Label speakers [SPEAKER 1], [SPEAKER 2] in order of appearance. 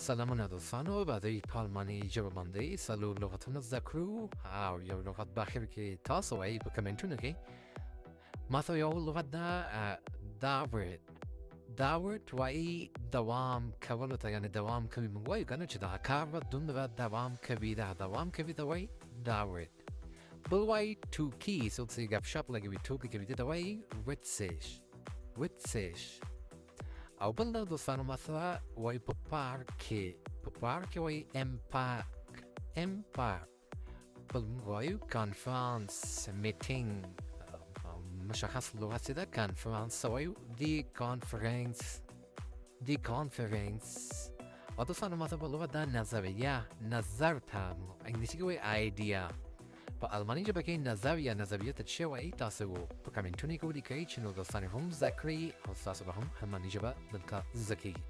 [SPEAKER 1] سلامونه دوستانو بعد پالمانی جوابنده سالو لغاتونه ذکرو او یو لغت بخیر که تاسو ای په کمنټونو کې ماته یو لغت دا داورت وای دوام کولو ته یعنی دوام کوي موږ وایو کنه چې دا کار به دومره دوام کوي دا وای داورت بل وای توکی څوک چې ګپ شپ لګوي توکی کوي دا وای وتسیش او بل دا دوستانو مثلا وای په پارک کې وای امپارک بل وایو کانفرانس میټینګ مشخص لغت ده کانفرانس وایو دی کانفرنس او دوستانو مثلا په لغت دا نظریه نظر ته انګلیسي کې وای آیډیا په الماني ژبه کې نظریه ته څه وایي تاسو په کمنټونو کې ولیکئ چې نو دوستانو هم ذکرې او تاسو به هم الماني ژبه دلته زده کیږي